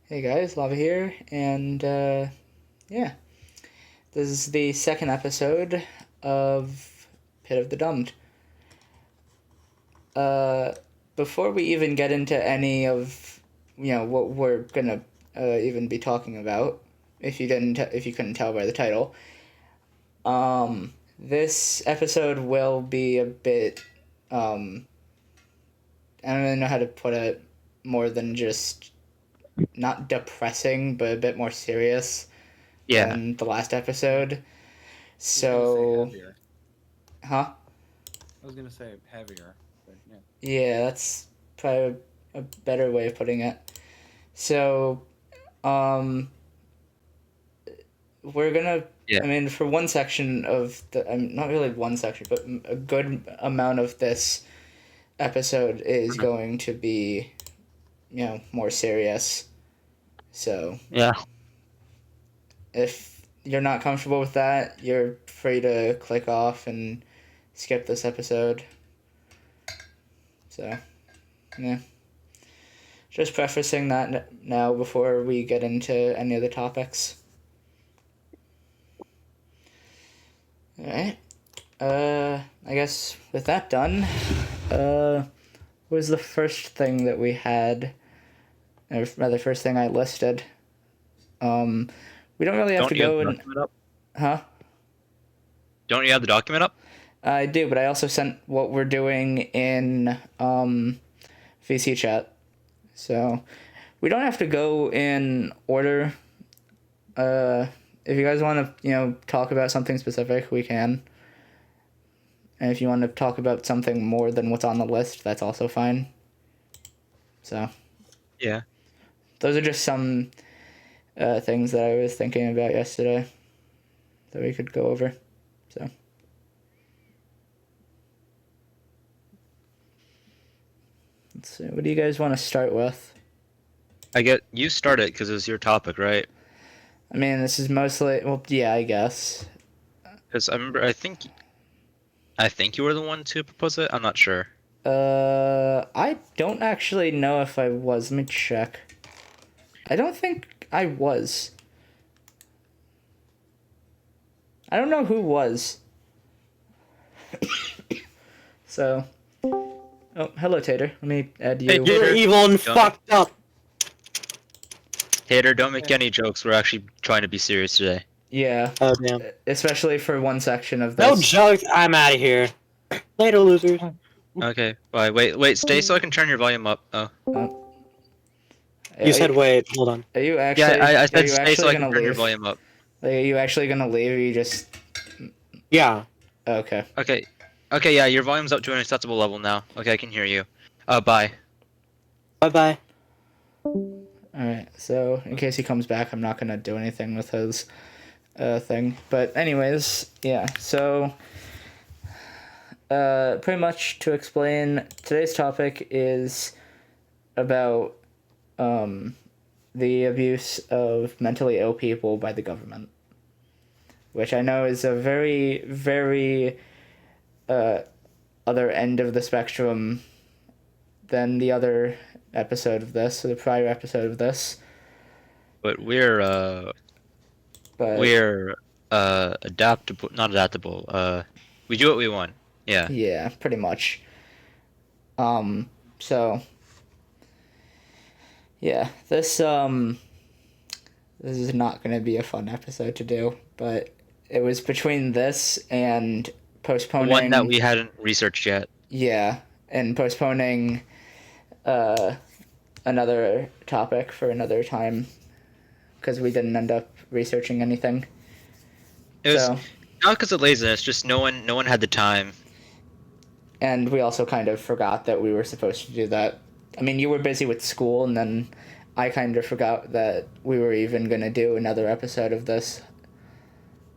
Hey guys, Lava here, and yeah, this is the second episode of Pit of the Damned. Uh, Before we even get into any of what we're gonna even be talking about, if you couldn't tell by the title, this episode will be a bit um, I don't really know how to put it more than just not depressing, but a bit more serious Yeah. than the last Yeah, episode. I was gonna say So, heavier. huh? I was gonna say heavier, but yeah. Yeah, that's probably a better way of putting it. So, um, we're gonna. Yeah. I mean, for one section of the, not really one section, but a good amount of this episode is Mhm. going to be, more serious. So, Yeah. if you're not comfortable with that, you're free to click off and skip this episode. So, yeah. Just prefacing that now before we get into any of the topics. Alright. I guess with that done, what was the first thing that we had, or rather, first thing I listed? Um, we don't really have to Don't you have go the and, document up? huh? Don't you have the document up? I do, but I also sent what we're doing in VC chat. So we don't have to go in order. If you guys want to, talk about something specific, we can. And if you want to talk about something more than what's on the list, that's also fine. So Yeah. those are just some things that I was thinking about yesterday that we could go over. So let's see. What do you guys want to start with? I get you start it because it's your topic, right? I mean, this is mostly, well, yeah, I guess. Because I remember, I think you were the one to propose it. I'm not sure. I don't actually know if I was. Let me check. I don't think I was. I don't know who was. So, oh, hello, Tater. Let me add Hey, you. Tater. You're evil and Don't- fucked up. Tater, don't make any jokes. We're actually trying to be serious today. Yeah, Oh damn. especially for one section of No this. jokes. I'm out of here. Later, losers. Okay. Bye. Wait. Stay so I can turn your volume up. Oh. You said wait. Hold on. Are you Yeah. actually? I Are said you stay so actually I can gonna turn your leave? volume up. Like, are you actually gonna leave? Or you just Yeah. okay? Okay. Okay. Yeah. Your volume's up to an acceptable level now. Okay. I can hear you. Bye. Bye bye. All right. So in case he comes back, I'm not gonna do anything with his thing. But anyways, yeah. So pretty much to explain, today's topic is about the abuse of mentally ill people by the government, which I know is a very, very other end of the spectrum than the other episode of this, or the prior episode of this. But we're But we're adaptable. Not adaptable. We do what we want. Yeah. yeah, pretty much. So yeah, this is not going to be a fun episode to do, but it was between this and postponing One that we hadn't researched yet. yeah, and postponing another topic for another time because we didn't end up researching anything. It was So, not because of laziness, just no one had the time. and we also kind of forgot that we were supposed to do that. I mean, you were busy with school, and then I kind of forgot that we were even going to do another episode of this.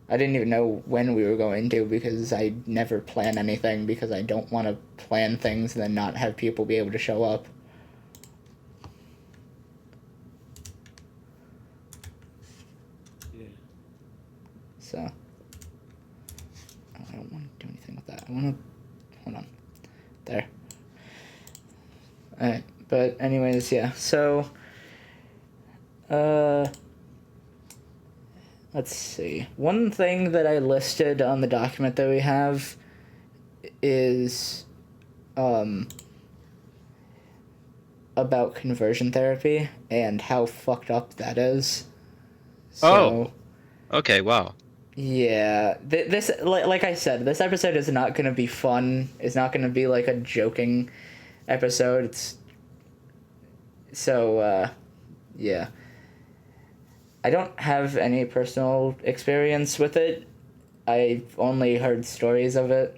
I didn't even know when we were going to because I never plan anything because I don't want to plan things and then not have people be able to show up. Yeah. So, I don't want to do anything with that. I want to. Hold on. There. Alright. But, anyways, yeah. So, Uh, let's see. One thing that I listed on the document that we have is about conversion therapy and how fucked up that is. So, Okay, wow. yeah, this like I said, this episode is not gonna be fun. It's not gonna be like a joking episode. It's so yeah. I don't have any personal experience with it. I've only heard stories of it.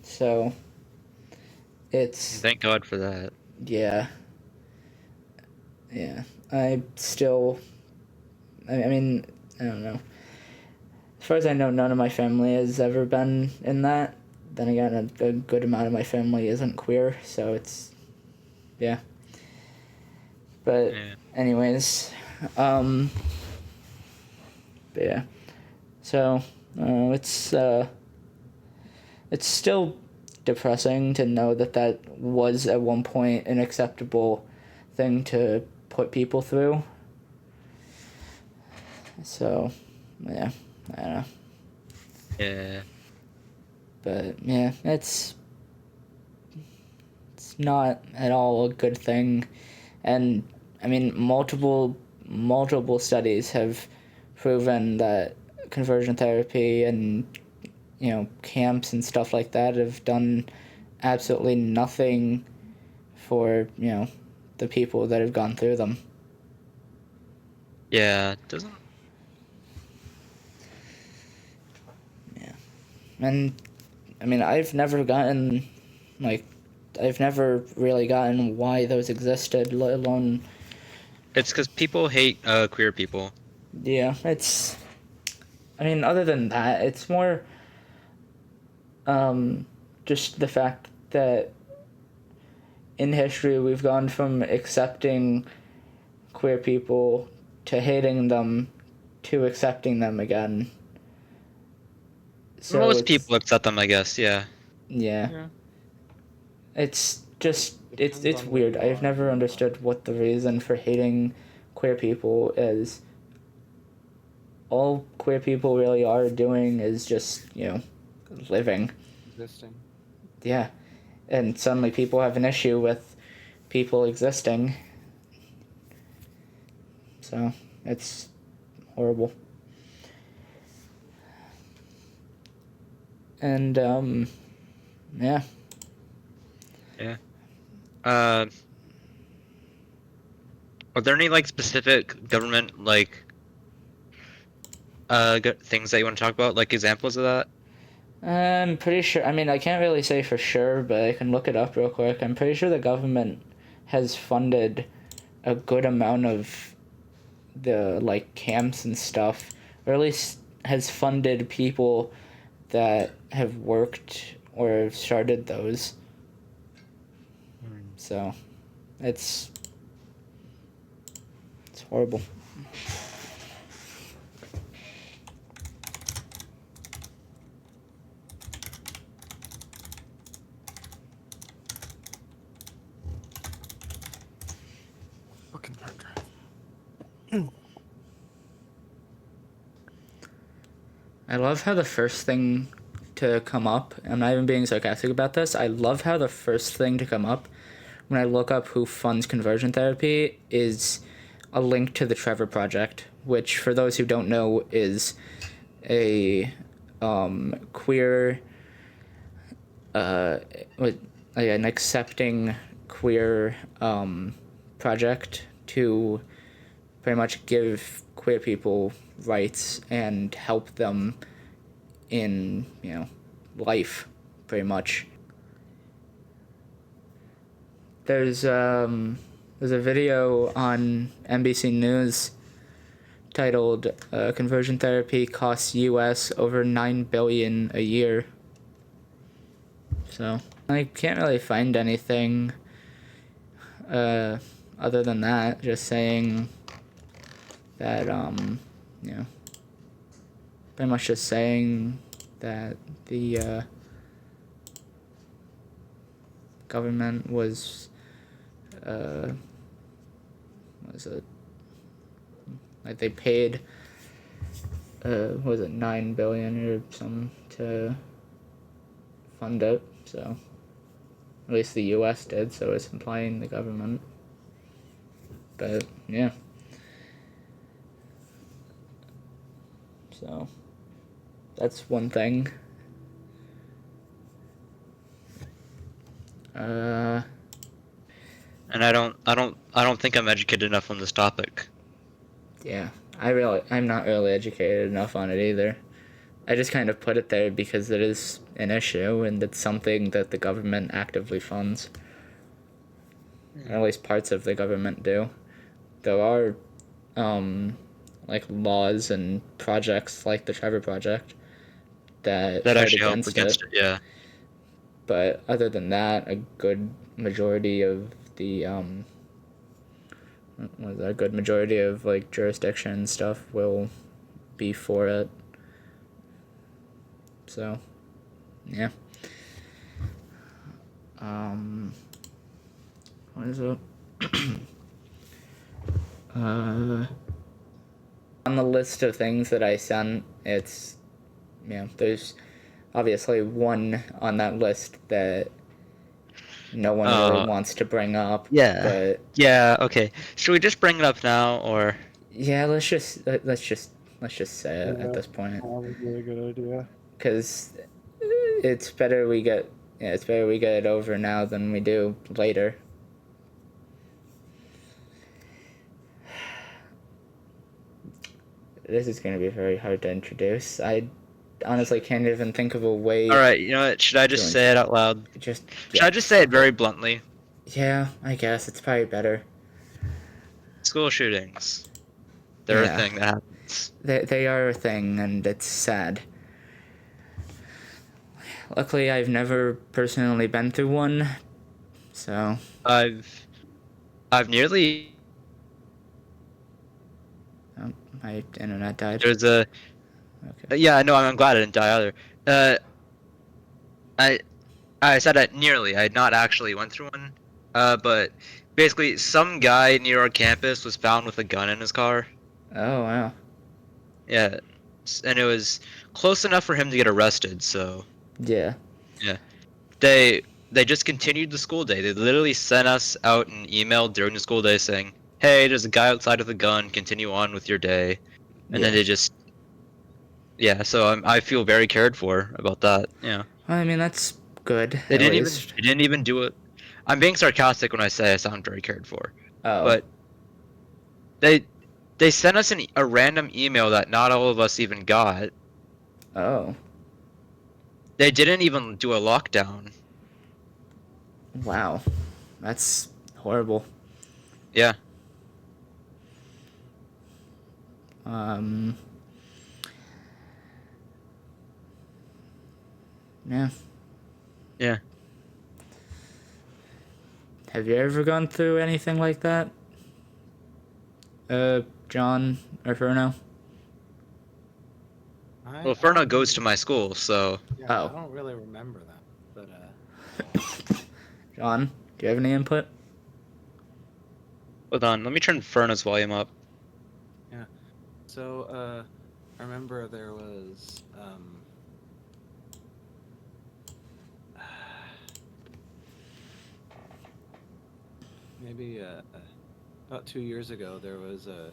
So it's Thank God for that. yeah. Yeah. I still I mean, I don't know. As far as I know, none of my family has ever been in that. Then again, a good amount of my family isn't queer, so it's yeah. But Yeah. anyways, but yeah. So it's still depressing to know that that was at one point an acceptable thing to put people through. So yeah, I don't know. Yeah. But yeah, it's not at all a good thing, and I mean multiple studies have proven that conversion therapy and camps and stuff like that have done absolutely nothing for the people that have gone through them. Yeah. Doesn't. And I mean, I've never really gotten why those existed, let alone It's because people hate queer people. yeah, I mean, other than that, it's more just the fact that in history we've gone from accepting queer people to hating them to accepting them again. So Most it's people accept them, I guess. Yeah. yeah. Yeah. It's just Depends it's on where weird. you I've are. never understood what the reason for hating queer people is. All queer people really are doing is just, living. Existing. Yeah. And suddenly people have an issue with people existing. So, it's horrible. And yeah. Yeah. Are there any like specific government like things that you want to talk about, like examples of that? I'm pretty sure. I mean, I can't really say for sure, but I can look it up real quick. I'm pretty sure the government has funded a good amount of the like camps and stuff, or at least has funded people that have worked or started those. So, it's horrible. Fucking hard drive. I love how the first thing to come up, I'm not even being sarcastic about this, I love how the first thing to come up when I look up who funds conversion therapy is a link to the Trevor Project, which, for those who don't know, is a queer, an accepting queer project to pretty much give queer people rights and help them in life, pretty much. There's a video on NBC News titled "Conversion Therapy Costs U.S. over $9 billion a year." So I can't really find anything other than that. Just saying that pretty much just saying that the government was Like they paid, what was it, 9 billion or something to fund it. So at least the U.S. did. So it's implying the government. But yeah. So that's one thing. And I don't think I'm educated enough on this topic. Yeah, I'm not really educated enough on it either. I just kind of put it there because it is an issue and it's something that the government actively funds. Or at least parts of the government do. There are, like laws and projects like the Trevor Project that That fight actually help against against it. it. Yeah. But other than that, a good majority of the a good majority of like jurisdiction and stuff will be for it. So, yeah. What is it? On the list of things that I sent, it's, there's obviously one on that list that no one really wants to bring up. Yeah. But Yeah. Okay. Should we just bring it up now, or? yeah, let's just say it at this point, Probably a good idea. because it's better we get it over now than we do later. This is going to be very hard to introduce. I honestly can't even think of a way. All right. You know what? Should I just say it out loud? Just Should I just say it very bluntly? Yeah, I guess it's probably better. School shootings. They're Yeah. a thing that happens. They are a thing, and it's sad. Luckily, I've never personally been through one, so I've nearly. my internet died. There's a. Okay. Yeah, no, I'm glad I didn't die either. I said I nearly. I not actually went through one. But basically, some guy near our campus was found with a gun in his car. Oh wow. Yeah, and it was close enough for him to get arrested. So Yeah. they just continued the school day. They literally sent us out an email during the school day saying, "Hey, there's a guy outside with a gun. Continue on with your day." And then Yeah. they just. Yeah, so I feel very cared for about that. Yeah. Well, I mean that's good. They at didn't least. even they didn't even do it. I'm being sarcastic when I say I sound very cared for. Oh. But they sent us a random email that not all of us even got. Oh. They didn't even do a lockdown. Wow. That's horrible. Yeah. Yeah. Yeah. Have you ever gone through anything like that? John or Furno? Well, Ferno goes to my school, so Yeah, Oh. I don't really remember that, but John, do you have any input? hold on. Let me turn Ferno's volume up. so I remember there was maybe about 2 years ago there was a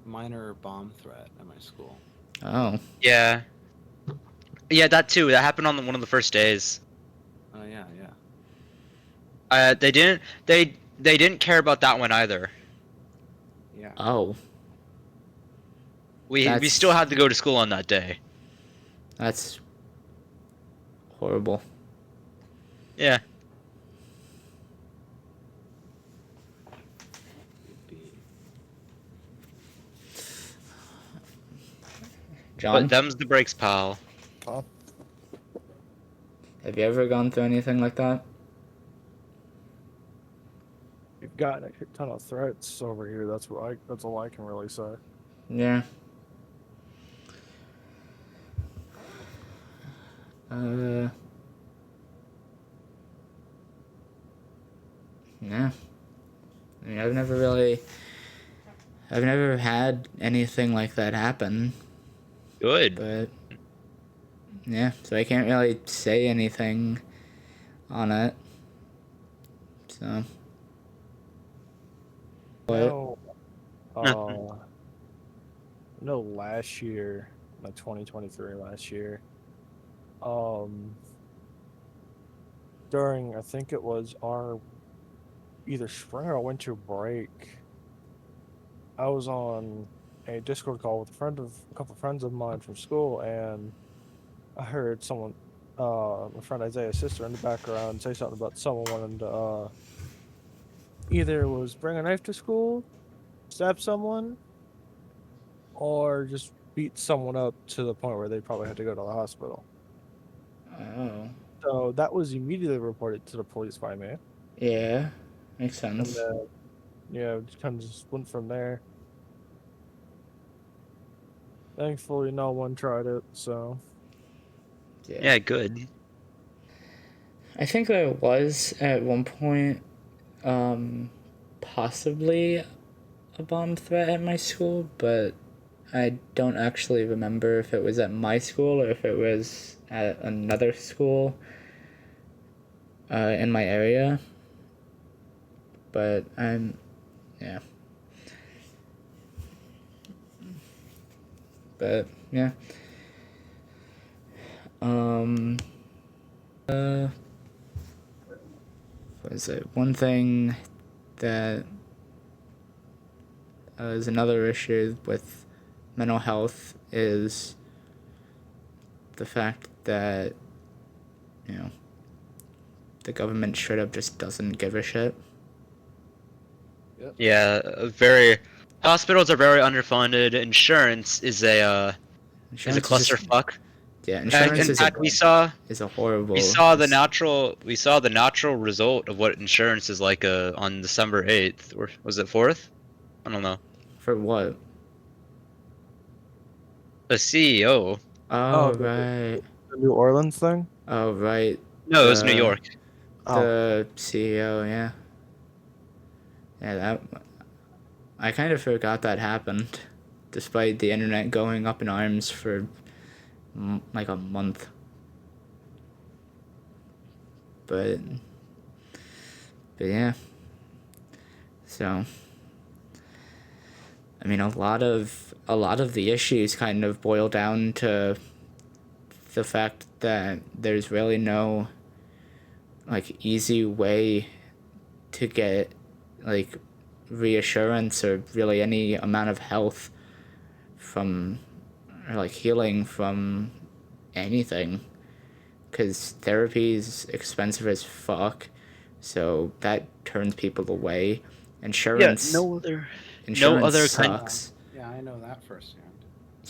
minor bomb threat at my school. Oh. Yeah. Yeah, that too. That happened on one of the first days. Oh yeah. They didn't care about that one either. Yeah. Oh. We That's- still had to go to school on that day. That's horrible. Yeah. John, But them's the breaks, pal. have you ever gone through anything like that? We've gotten a ton of threats over here. That's all I can really say. Yeah. Yeah. I mean, I've never really I've never had anything like that happen, Good. but yeah, so I can't really say anything on it. So. What? No. Nothing. No, last year, like 2023, last year, during I think it was our either spring or winter break, I was on a Discord call with a couple friends of mine from school, and I heard someone, my friend Isaiah's sister in the background say something about someone wanting to either was bring a knife to school, stab someone, or just beat someone up to the point where they probably had to go to the hospital. Oh. So that was immediately reported to the police by me. Yeah. Makes And sense. then, yeah, just kind of just went from there. Thankfully, no one tried it, so. Yeah, good. I think there was at one point, possibly a bomb threat at my school, but I don't actually remember if it was at my school or if it was at another school in my area. But yeah. But yeah. What is it? One thing that is another issue with mental health is the fact that, you know, the government straight up just doesn't give a shit. Yeah, hospitals are very underfunded. Insurance is a Insurance is just, clusterfuck. yeah, insurance In fact, we saw is a horrible. the natural result of what insurance is like on December 8th, or was it 4th? I don't know. For what? The CEO. Oh, the- right. The New Orleans thing? Oh, right. No, it was New The- York. The CEO, yeah. Yeah, that. I kind of forgot that happened, despite the internet going up in arms for like a month. But yeah. So, I mean, a lot of the issues kind of boil down to the fact that there's really no like easy way to get like reassurance or really any amount of health from or like healing from anything, because therapy is expensive as fuck, so that turns people away. Insurance No other sucks. Yeah, I know that firsthand.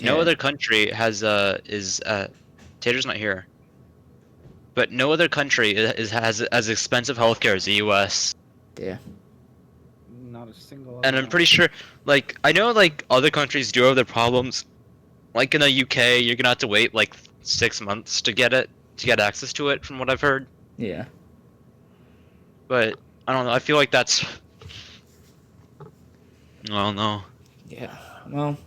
No Yeah. other country has Tater's not here. But no other country has as expensive healthcare as the U.S. Yeah. Not a single. And I'm pretty sure, like, I know like other countries do have their problems. Like in the UK, you're gonna have to wait like 6 months to get access to it, from what I've heard. Yeah. But I don't know. I feel like that's. I don't know. Yeah. Well,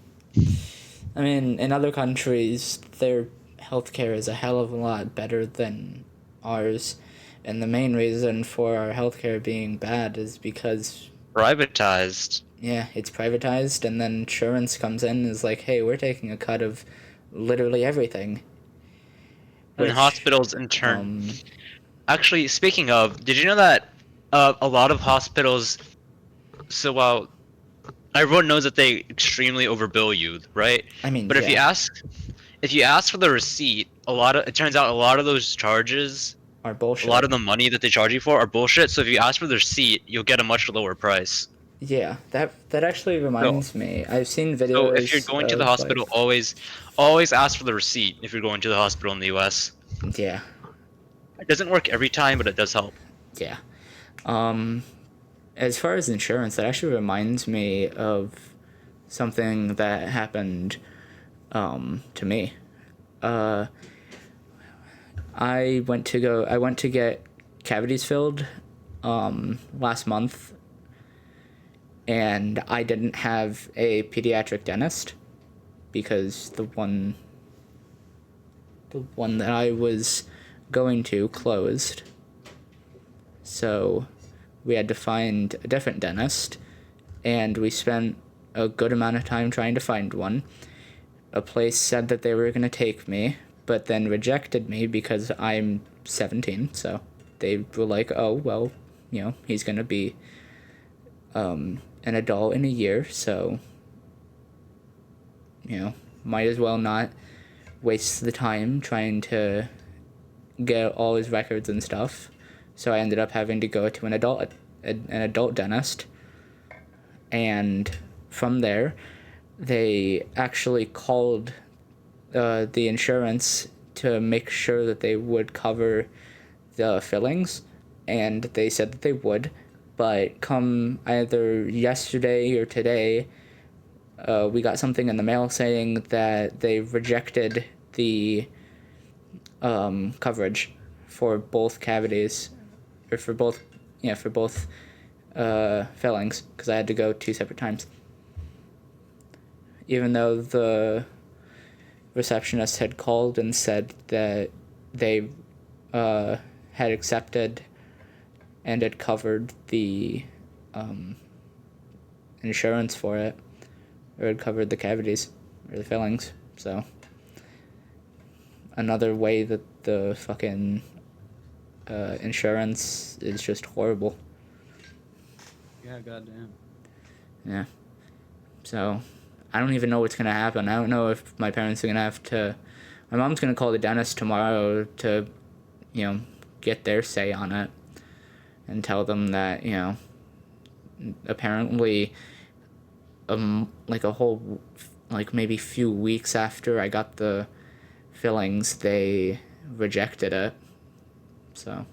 I mean, in other countries, their healthcare is a hell of a lot better than ours, and the main reason for our healthcare being bad is because, Privatized. yeah, it's privatized, and then insurance comes in and is like, hey, we're taking a cut of literally everything. And Which, hospitals in turn. Actually, speaking of, did you know that a lot of hospitals, so while everyone knows that they extremely overbill you, right? I mean, But yeah. if you ask for the receipt, it turns out a lot of those charges, are bullshit. a lot of the money that they charge you for are bullshit. So if you ask for the receipt, you'll get a much lower price. Yeah, that actually reminds me. I've seen videos. So if you're going to the of, hospital, like, always ask for the receipt if you're going to the hospital in the U.S. yeah. It doesn't work every time, but it does help. Yeah. As far as insurance, that actually reminds me of something that happened to me. I went to get cavities filled last month. and I didn't have a pediatric dentist because the one that I was going to closed. So we had to find a different dentist, and we spent a good amount of time trying to find one. A place said that they were going to take me, but then rejected me because I'm 17, so they were like, oh, well, he's going to be an adult in a year, so, might as well not waste the time trying to get all his records and stuff. So I ended up having to go to an adult dentist, and from there, they actually called the insurance to make sure that they would cover the fillings, and they said that they would, but come either yesterday or today, we got something in the mail saying that they rejected the coverage for both cavities, or for both fillings, because I had to go 2 separate times. Even though the receptionist had called and said that they had accepted and had covered the insurance for it, or had covered the cavities or the fillings. So another way that the fucking insurance is just horrible. Yeah, goddamn. Yeah. So I don't even know what's gonna happen. I don't know if my parents are gonna have to. My mom's gonna call the dentist tomorrow to, get their say on it, and tell them that apparently, like a whole, like maybe few weeks after I got the fillings, they rejected it. So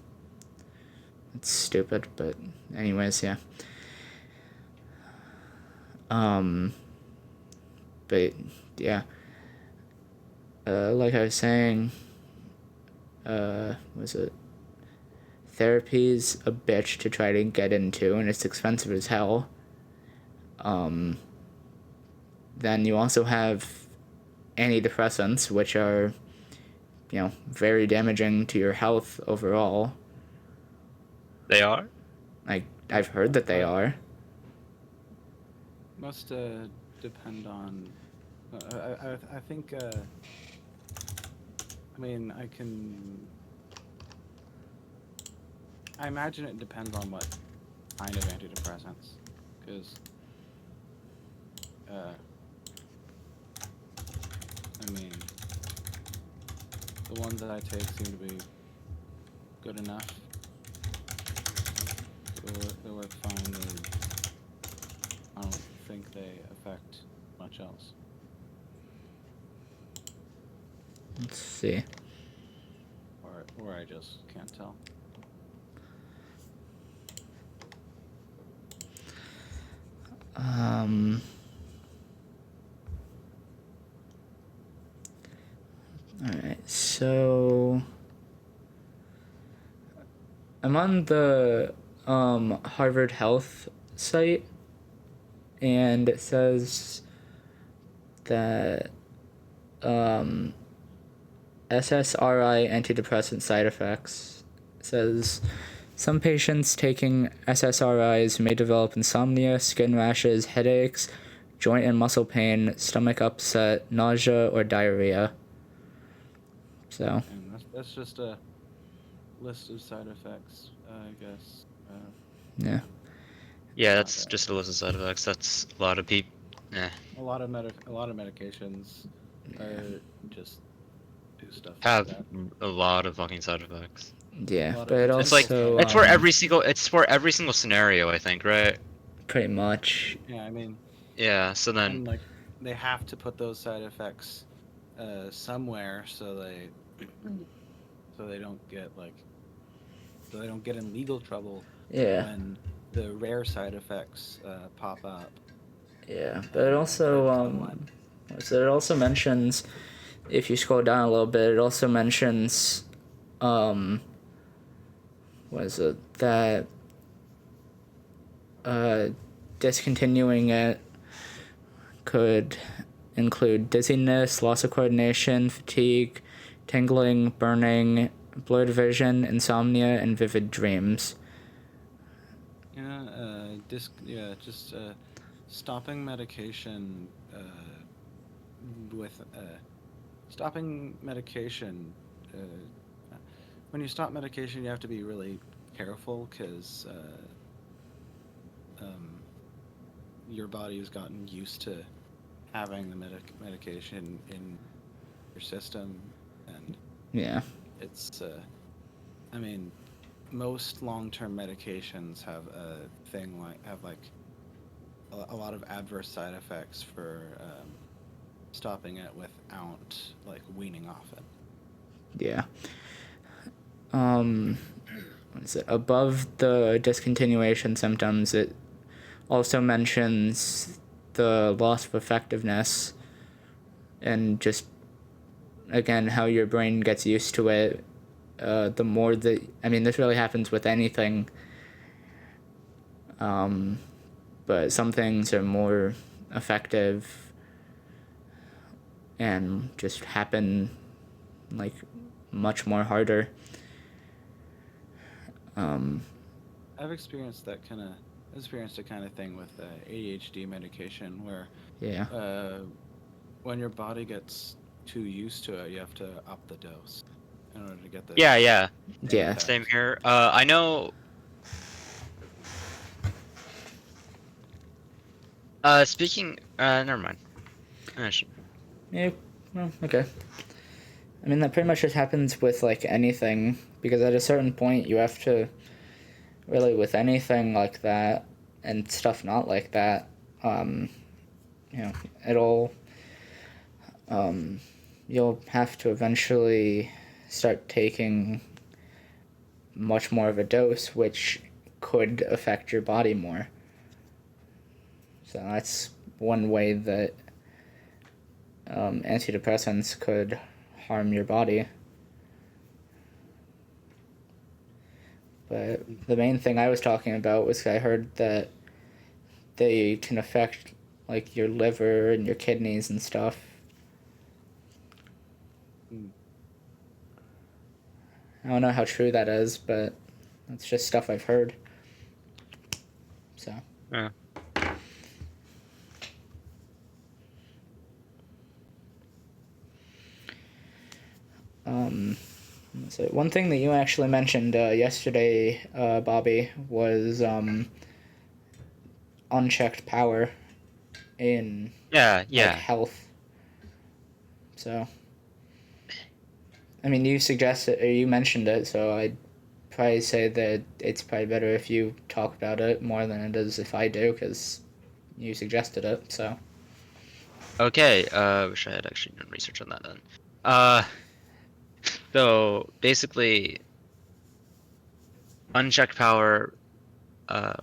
it's stupid, but anyways, yeah. But yeah, like I was saying, was it? Therapy's a bitch to try to get into, and it's expensive as hell. Then you also have antidepressants, which are, very damaging to your health overall. They are? I've heard that they are. Must depend on. I think. I imagine it depends on what kind of antidepressants, because. The ones that I take seem to be good enough. They work fine. I don't think they affect much else. Let's see. Or I just can't tell. Alright, so I'm on the Harvard Health site, and it says that SSRI antidepressant side effects. It says some patients taking SSRIs may develop insomnia, skin rashes, headaches, joint and muscle pain, stomach upset, nausea, or diarrhea. So. And that's just a list of side effects, I guess. Yeah. Yeah, that's just a list of side effects. That's a lot of people. A lot of medications are just do stuff Have like that. a lot of fucking side effects. Yeah, but it It's like also it's for every single scenario, I think, right? pretty much. Yeah, Yeah. So then, and like they have to put those side effects somewhere so they don't get in legal trouble. Yeah. When the rare side effects pop up. Yeah, but it also so it also mentions, if you scroll down a little bit, it also mentions what is it, that discontinuing it could include dizziness, loss of coordination, fatigue, tingling, burning, blurred vision, insomnia, and vivid dreams. Just stopping medication with stopping medication. When you stop medication, you have to be really careful because your body has gotten used to having the medication in your system, and Yeah. it's I mean, most long-term medications have a lot of adverse side effects for stopping it without like weaning off it. Yeah. What is it? Above the discontinuation symptoms, it also mentions the loss of effectiveness and just, again, how your brain gets used to it. The more that, I mean, this really happens with anything, but some things are more effective and just happen like much more harder. I've experienced a kind of thing with ADHD medication where Yeah. when your body gets too used to it, you have to up the dose in order to get the Yeah. same Yeah. effect. Same here. I know. Speaking. Never mind. Yeah, well, okay. I mean, that pretty much just happens with, like, anything, because at a certain point you have to, really, with anything like that, and stuff not like that, it'll, you'll have to eventually start taking much more of a dose, which could affect your body more. So that's one way that antidepressants could harm your body. But the main thing I was talking about was I heard that they can affect like your liver and your kidneys and stuff. I don't know how true that is, but that's just stuff I've heard. So. Yeah. So one thing that you actually mentioned yesterday, Bobby, was unchecked power in Yeah. like, health. So, I mean, you suggested or you mentioned it, so I'd probably say that it's probably better if you talk about it more than it is if I do, because you suggested it. So. Okay. Wish I had actually done research on that then. So basically, unchecked power.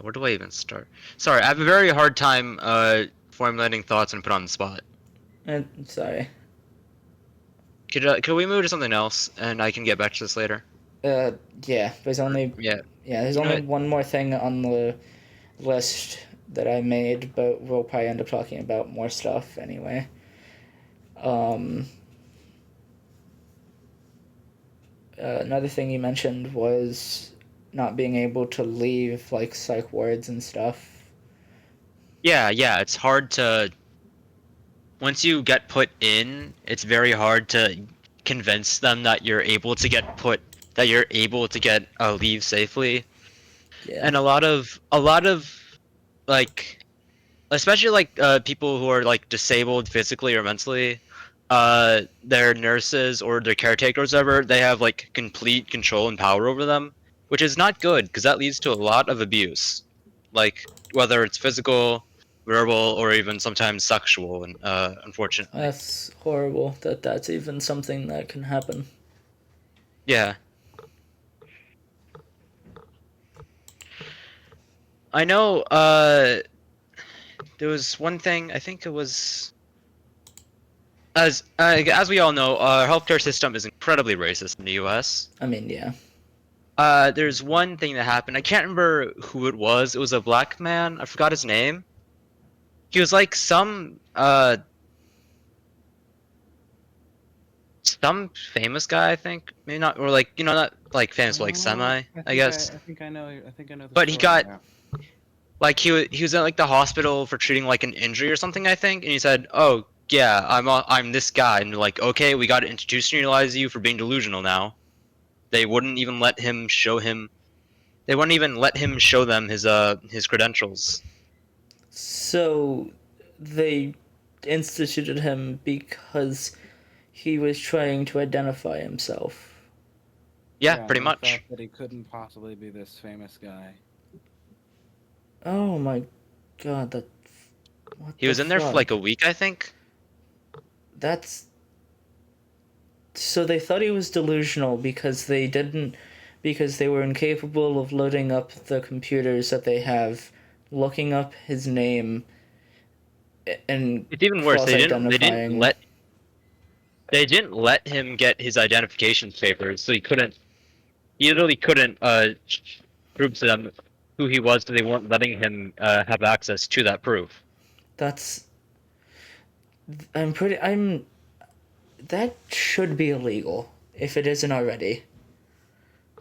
Where do I even start? Sorry, I have a very hard time formulating thoughts and put on the spot. Sorry. Could we move to something else and I can get back to this later? Yeah. There's only there's You know only what? one more thing on the list that I made, but we'll probably end up talking about more stuff anyway. Another thing you mentioned was not being able to leave like psych wards and stuff. Yeah, it's hard to. Once you get put in, it's very hard to convince them that you're able to get leave safely. Yeah. And a lot of like, especially like people who are like disabled physically or mentally, their nurses or their caretakers, whatever, they have like complete control and power over them, which is not good because that leads to a lot of abuse, like whether it's physical, verbal, or even sometimes sexual. And unfortunately, That's horrible that that's even something that can happen. yeah. I know. There was one thing. I think it was. As we all know, our healthcare system is incredibly racist in the U.S. I mean, yeah. There's one thing that happened. I can't remember who it was. It was a black man. I forgot his name. He was like some famous guy, I think. Maybe not, or like not like famous, but like semi, I guess. I think I know. I think I know the But he story got now. like he was at like the hospital for treating like an injury or something, I think, and he said, "Oh yeah, I'm this guy," and they're like, "Okay, we got to institutionalize you for being delusional now." They wouldn't even let him show him. They wouldn't even let him show them his credentials. So they instituted him because he was trying to identify himself. Yeah, Yeah, pretty and they much. thought that he couldn't possibly be this famous guy. Oh my god, that. What He the was in there for fuck? like a week, I think. That's. So they thought he was delusional because they didn't. Because they were incapable of loading up the computers that they have, looking up his name, and It's even worse. cross identifying. They didn't let him get his identification papers, so he couldn't. He literally couldn't prove to them who he was, so they weren't letting him have access to that proof. That's. I'm. That should be illegal if it isn't already.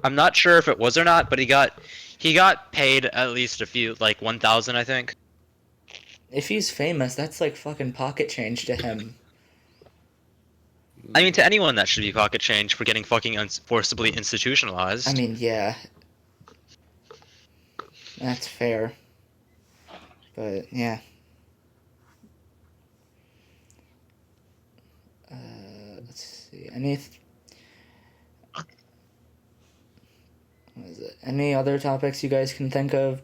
I'm not sure if it was or not, but he got paid at least a few, like 1,000, I think. If he's famous, that's like fucking pocket change to him. I mean, to anyone that should be pocket change for getting fucking forcibly institutionalized. I mean, yeah. That's fair. But, yeah. Let's see. What is it? Any other topics you guys can think of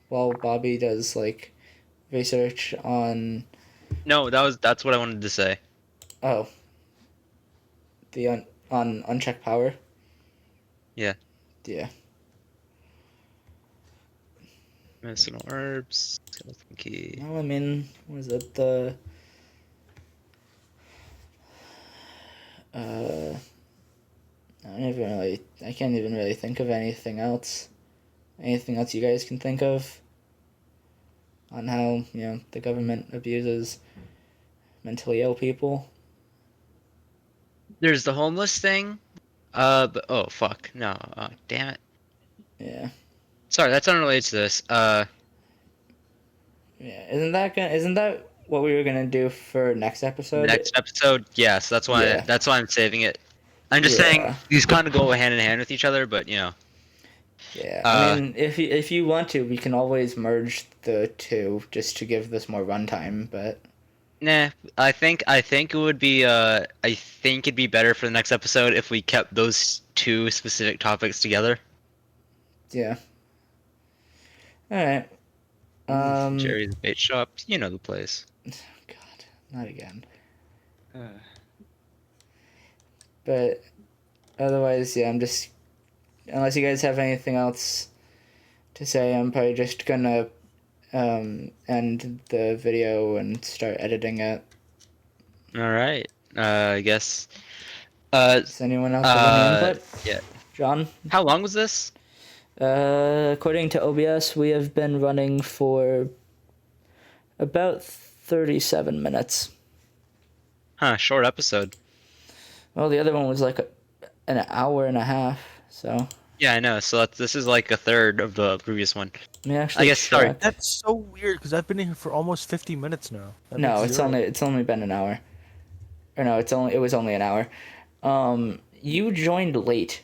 while Bobby does, like, research on. No, that's what I wanted to say. Oh. On unchecked power? Yeah. Yeah. Medicinal herbs, skeleton key. No, I mean, was it I can't even really think of anything else. Anything else you guys can think of on how, the government abuses mentally ill people? There's the homeless thing. But, oh fuck, no, damn it. Yeah. Sorry, that's unrelated to this. Yeah. Isn't that what we were gonna do for next episode? Next episode, yes, that's why Yeah. that's why I'm saving it. I'm just saying Yeah. these kind of go hand in hand with each other, but Yeah. Uh, I mean, if you want to, we can always merge the two just to give this more runtime, but nah. I think it would be I think it'd be better for the next episode if we kept those two specific topics together. yeah. Alright. Jerry's bait shop, you know the place. God, not again. Uh, But otherwise, yeah, I'm just. Unless you guys have anything else to say, I'm probably just gonna end the video and start editing it. All right. I guess. Does anyone else have any input? Yeah. John? How long was this? According to OBS, we have been running for about 37 minutes. Huh. Short episode. Well, the other one was like an hour and a half, so. Yeah, I know. So this is like a third of the previous one. Let me actually I guess, sorry. check. That's so weird because I've been in here for almost 50 minutes now. That No, makes zero. it's only been an hour. Or no, it was only an hour. You joined late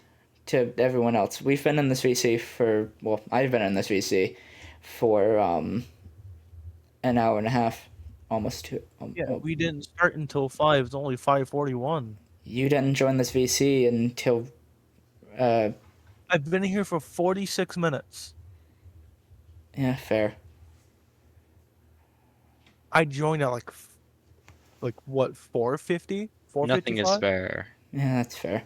to everyone else. We've been in this VC for, well, I've been in this VC for an hour and a half, almost two. Yeah, Oh, we didn't start until 5. It's only 5:41. you didn't join this VC until I've been here for 46 minutes. yeah, fair. I joined at like what, 4:50? Nothing is 4:55? fair. Yeah, that's fair.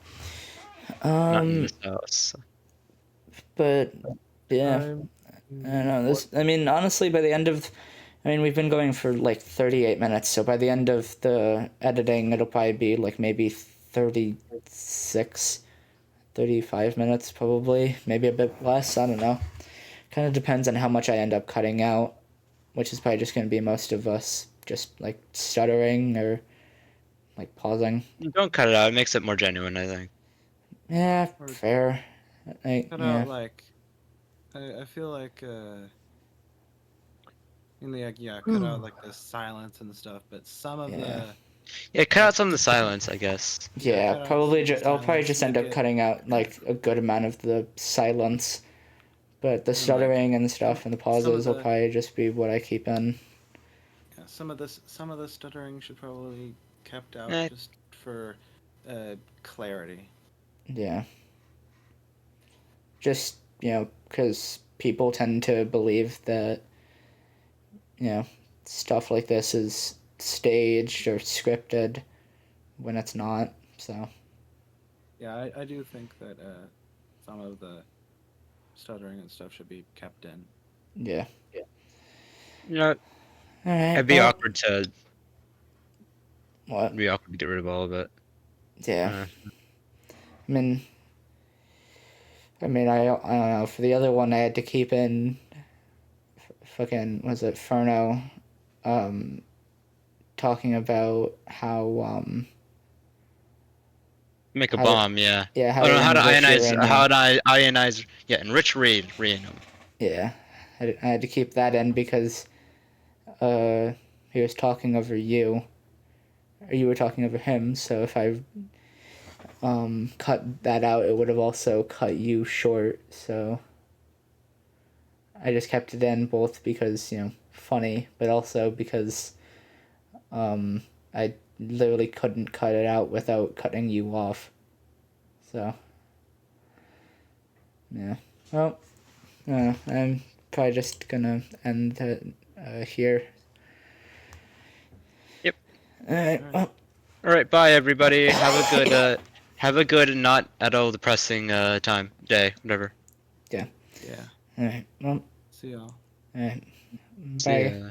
Not in this house. But yeah, I'm- I don't know. I mean, honestly, by the end of, we've been going for like 38 minutes. So by the end of the editing, it'll probably be like maybe 36, 35 minutes, probably. Maybe a bit less. I don't know. Kind of depends on how much I end up cutting out. which is probably just going to be most of us just like stuttering or like pausing. Don't cut it out. It makes it more genuine, I think. Yeah, Or fair. cut Yeah. out like I feel like in the cut out like the silence and stuff, but some of Yeah. Yeah, cut out some of the silence, I guess. Yeah, cut out probably. some of the I'll probably silence, just end make up it- cutting out like a good amount of the silence, but the like, stuttering and stuff and the pauses will the- probably just be what I keep in. yeah, some of the stuttering should probably be kept out Eh. just for clarity. Yeah. Just because people tend to believe that stuff like this is staged or scripted when it's not. So Yeah, I do think that some of the stuttering and stuff should be kept in. yeah. You know, All right. it'd be well, awkward to What? it'd be awkward to get rid of all of it. Yeah. I mean, I don't know. For the other one, I had to keep in. Fucking was it Furno, talking about how Make a How to- bomb, yeah. yeah Oh no, how to enrich ionize? uranium. How to ionize? Yeah, enrich radium. Yeah, I had to keep that in because he was talking over you, or you were talking over him. So if I cut that out, it would have also cut you short. So I just kept it in both because funny, but also because I literally couldn't cut it out without cutting you off. So yeah, well, I'm probably just gonna end it here. Yep. All right. Well, All right, bye everybody. Have a good and not at all depressing day, whatever. Yeah. all right. Well, See y'all. all right. See Bye. ya.